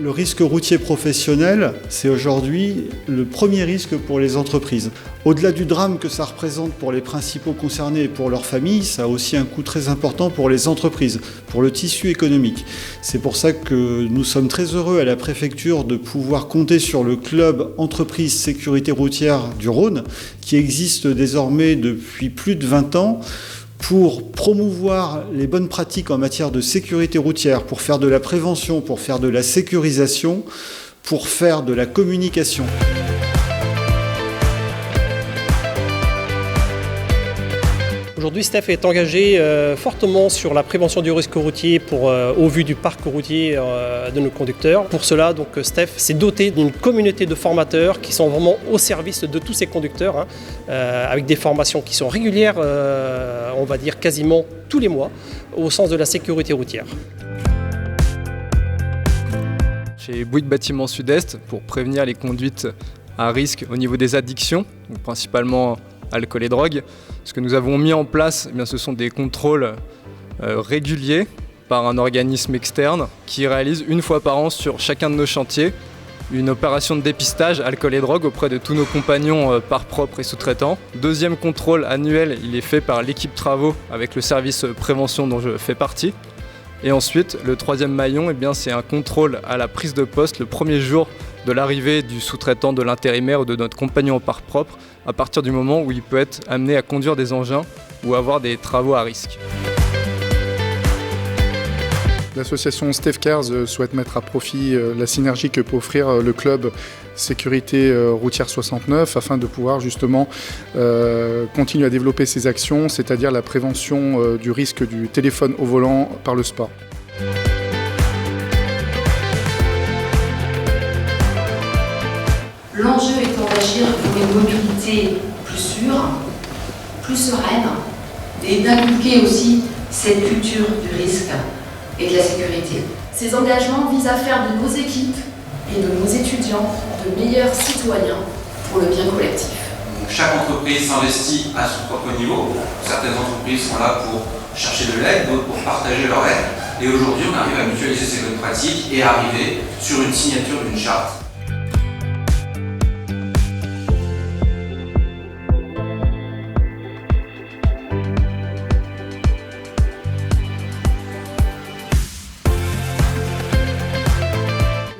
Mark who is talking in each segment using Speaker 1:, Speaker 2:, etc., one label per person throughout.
Speaker 1: Le risque routier professionnel, c'est aujourd'hui le premier risque pour les entreprises. Au-delà du drame que ça représente pour les principaux concernés et pour leurs familles, ça a aussi un coût très important pour les entreprises, pour le tissu économique. C'est pour ça que nous sommes très heureux à la préfecture de pouvoir compter sur le club entreprise sécurité routière du Rhône, qui existe désormais depuis plus de 20 ans, pour promouvoir les bonnes pratiques en matière de sécurité routière, pour faire de la prévention, pour faire de la sécurisation, pour faire de la communication.
Speaker 2: Aujourd'hui, STEF est engagé fortement sur la prévention du risque routier au vu du parc routier de nos conducteurs. Pour cela, donc, STEF s'est doté d'une communauté de formateurs qui sont vraiment au service de tous ces conducteurs, avec des formations qui sont régulières, on va dire quasiment tous les mois, au sens de la sécurité routière.
Speaker 3: Chez Bouygues Bâtiment Sud-Est, pour prévenir les conduites à risque au niveau des addictions, donc principalement alcool et drogue. Ce que nous avons mis en place, eh bien, ce sont des contrôles réguliers par un organisme externe qui réalise une fois par an sur chacun de nos chantiers une opération de dépistage alcool et drogue auprès de tous nos compagnons parts propres et sous-traitants. Deuxième contrôle annuel, il est fait par l'équipe travaux avec le service prévention dont je fais partie. Et ensuite, le troisième maillon, eh bien, c'est un contrôle à la prise de poste le premier jour de l'arrivée du sous-traitant, de l'intérimaire ou de notre compagnon en part propre, à partir du moment où il peut être amené à conduire des engins ou avoir des travaux à risque.
Speaker 4: L'association STEF Cares souhaite mettre à profit la synergie que peut offrir le club Sécurité routière 69 afin de pouvoir justement continuer à développer ses actions, c'est-à-dire la prévention du risque du téléphone au volant par le sport.
Speaker 5: L'enjeu étant d'agir pour une mobilité plus sûre, plus sereine et d'inculquer aussi cette culture du risque et de la sécurité. Ces engagements visent à faire de nos équipes et de nos étudiants de meilleurs citoyens pour le bien collectif.
Speaker 6: Chaque entreprise s'investit à son propre niveau. Certaines entreprises sont là pour chercher de l'aide, d'autres pour partager leur aide. Et aujourd'hui, on arrive à mutualiser ces bonnes pratiques et arriver sur une signature d'une charte.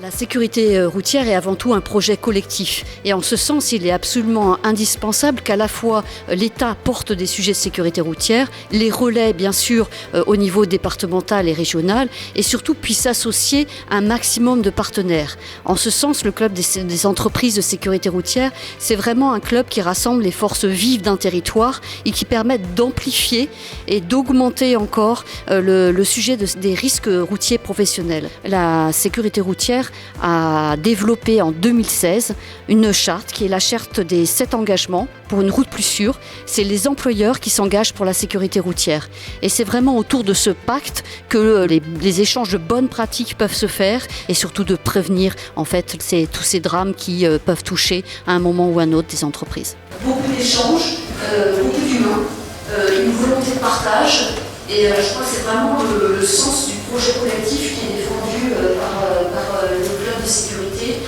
Speaker 7: La sécurité routière est avant tout un projet collectif et en ce sens il est absolument indispensable qu'à la fois l'État porte des sujets de sécurité routière, les relais bien sûr au niveau départemental et régional et surtout puisse associer un maximum de partenaires. En ce sens le club des entreprises de sécurité routière c'est vraiment un club qui rassemble les forces vives d'un territoire et qui permet d'amplifier et d'augmenter encore le sujet des risques routiers professionnels. La sécurité routière a développé en 2016 une charte qui est la charte des 7 engagements pour une route plus sûre. C'est les employeurs qui s'engagent pour la sécurité routière. Et c'est vraiment autour de ce pacte que les échanges de bonnes pratiques peuvent se faire et surtout de prévenir en fait tous ces drames qui peuvent toucher à un moment ou à un autre des entreprises.
Speaker 5: Beaucoup d'échanges, beaucoup d'humains, une volonté de partage et je crois que c'est vraiment le sens du projet collectif qui est défendu par le club de sécurité